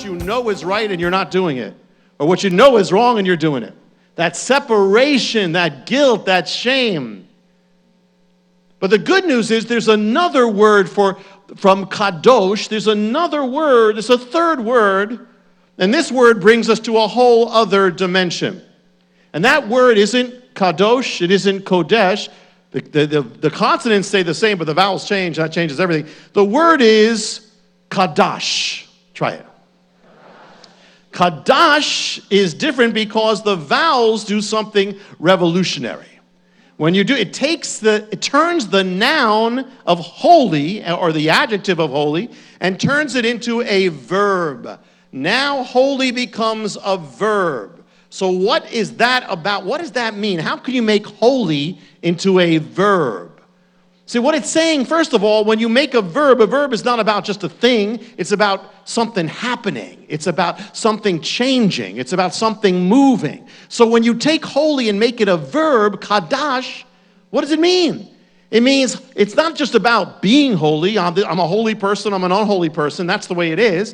what you know is right and you're not doing it, or what you know is wrong and you're doing it. That separation, that guilt, that shame. But the good news is there's another word from kadosh. There's another word, there's a third word, and this word brings us to a whole other dimension. And that word isn't kadosh, it isn't kodesh. The consonants stay the same, but the vowels change. That changes everything. The word is Kadash. Try it. Kadash is different because the vowels do something revolutionary. When you do, it turns the noun of holy, or the adjective of holy, and turns it into a verb. Now holy becomes a verb. So what is that about? What does that mean? How can you make holy into a verb? See, what it's saying, first of all, when you make a verb is not about just a thing. It's about something happening. It's about something changing. It's about something moving. So when you take holy and make it a verb, kadash, what does it mean? It means it's not just about being holy. I'm a holy person. I'm an unholy person. That's the way it is.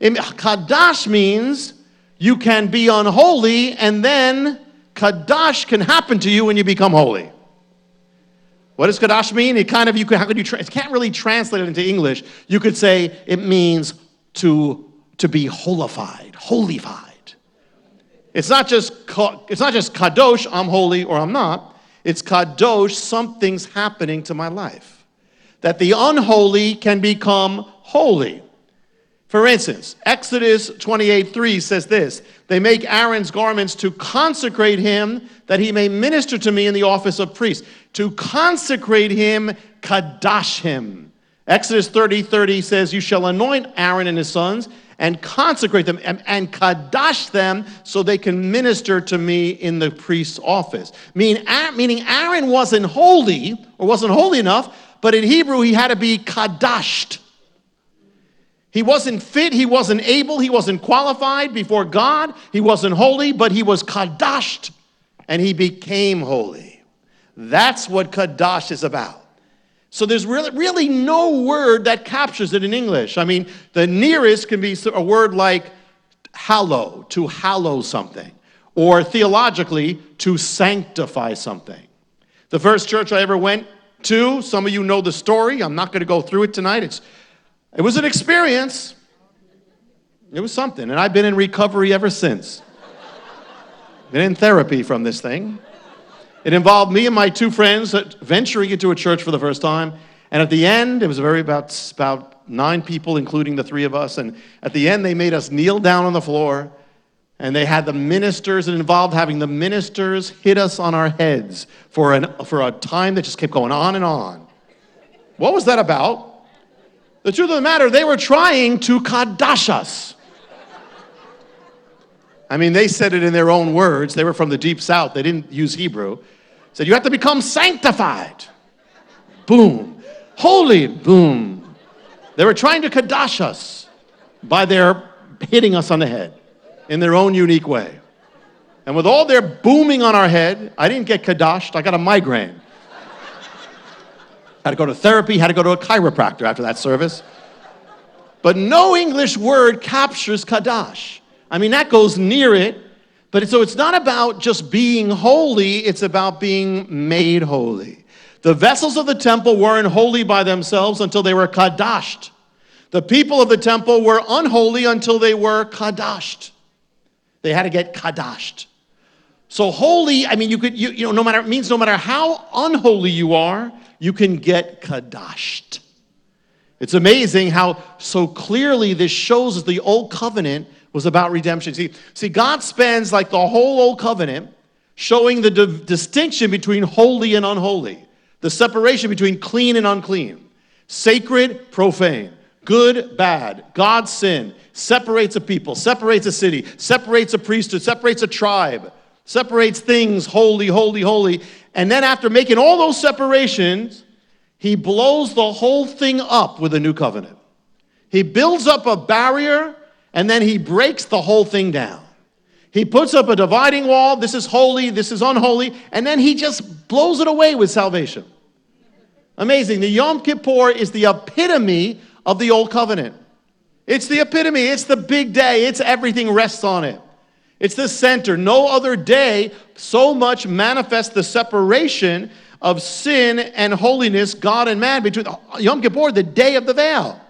Kadash means you can be unholy, and then kadash can happen to you when you become holy. What does Kadash mean? It can't really translate it into English. You could say it means to be holified. It's not just kadosh, I'm holy or I'm not. It's kadosh, something's happening to my life. That the unholy can become holy. For instance, Exodus 28:3 says this: they make Aaron's garments to consecrate him, that he may minister to me in the office of priest. To consecrate him, kadash him. Exodus 30:30 says, you shall anoint Aaron and his sons and consecrate them and kadash them so they can minister to me in the priest's office. Meaning Aaron wasn't holy or wasn't holy enough, but in Hebrew he had to be kadashed. He wasn't fit, he wasn't able, he wasn't qualified before God. He wasn't holy, but he was kadashed, and he became holy. That's what kadash is about. So there's really no word that captures it in English. I mean, the nearest can be a word like hallow, to hallow something, or theologically, to sanctify something. The first church I ever went to, some of you know the story. I'm not going to go through it tonight. It was an experience. It was something. And I've been in recovery ever since. Been in therapy from this thing. It involved me and my two friends venturing into a church for the first time. And at the end, it was about 9 people, including the 3 of us. And at the end, they made us kneel down on the floor. And they had the ministers. It involved having the ministers hit us on our heads for a time that just kept going on and on. What was that about? The truth of the matter, they were trying to kadash us. I mean, they said it in their own words. They were from the deep south. They didn't use Hebrew. Said, you have to become sanctified. Boom. Holy. Boom. They were trying to kadash us by their hitting us on the head in their own unique way. And with all their booming on our head, I didn't get kadashed. I got a migraine. Had to go to therapy, had to go to a chiropractor after that service. But no English word captures kadash. I mean, that goes near it. But so it's not about just being holy, it's about being made holy. The vessels of the temple weren't holy by themselves until they were kadashed. The people of the temple were unholy until they were kadashed. They had to get kadashed. So holy, I mean, no matter how unholy you are, you can get kadashed. It's amazing how so clearly this shows us the old covenant was about redemption. See, God spends like the whole old covenant showing the distinction between holy and unholy, the separation between clean and unclean, sacred, profane, good, bad, God, sin, separates a people, separates a city, separates a priesthood, separates a tribe, separates things, holy, holy, holy. And then after making all those separations, he blows the whole thing up with a new covenant. He builds up a barrier, and then he breaks the whole thing down. He puts up a dividing wall. This is holy, this is unholy, and then he just blows it away with salvation. Amazing. The Yom Kippur is the epitome of the Old Covenant. It's the epitome. It's the big day. It's everything rests on it. It's the center. No other day so much manifests the separation of sin and holiness, God and man, between Yom Kippur, the day of the veil.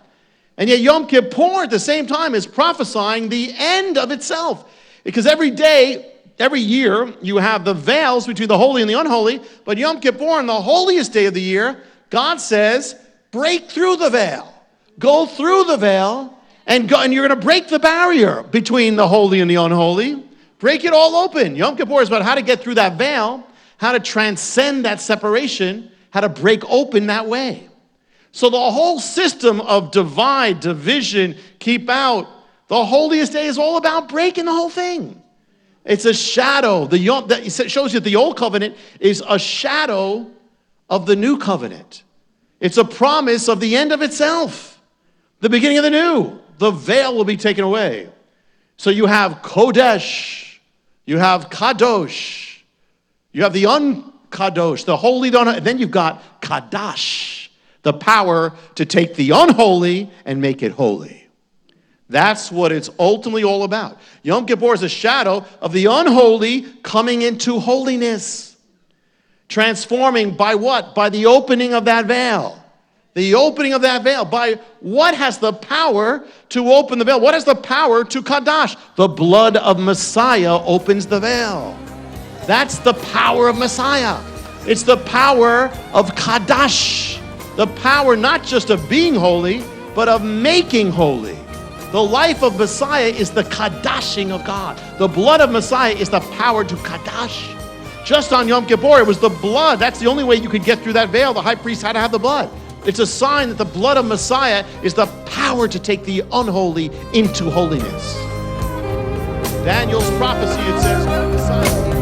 And yet Yom Kippur at the same time is prophesying the end of itself. Because every day, every year, you have the veils between the holy and the unholy. But Yom Kippur, on the holiest day of the year, God says, break through the veil. Go through the veil, and you're going to break the barrier between the holy and the unholy. Break it all open. Yom Kippur is about how to get through that veil, how to transcend that separation, how to break open that way. So the whole system of divide, division, keep out, the holiest day is all about breaking the whole thing. It's a shadow. It shows you the old covenant is a shadow of the new covenant. It's a promise of the end of itself, the beginning of the new. The veil will be taken away. So you have Kodesh, you have Kadosh, you have the unkadosh, the holy, then you've got Kadash, the power to take the unholy and make it holy. That's what it's ultimately all about. Yom Kippur is a shadow of the unholy coming into holiness. Transforming by what? By the opening of that veil. The opening of that veil. By what has the power to open the veil? What has the power to Kadash? The blood of Messiah opens the veil. That's the power of Messiah. It's the power of Kadash. The power not just of being holy, but of making holy. The life of Messiah is the Kadashing of God. The blood of Messiah is the power to Kadash. Just on Yom Kippur, it was the blood. That's the only way you could get through that veil. The high priest had to have the blood. It's a sign that the blood of Messiah is the power to take the unholy into holiness. Daniel's prophecy, it says, Messiah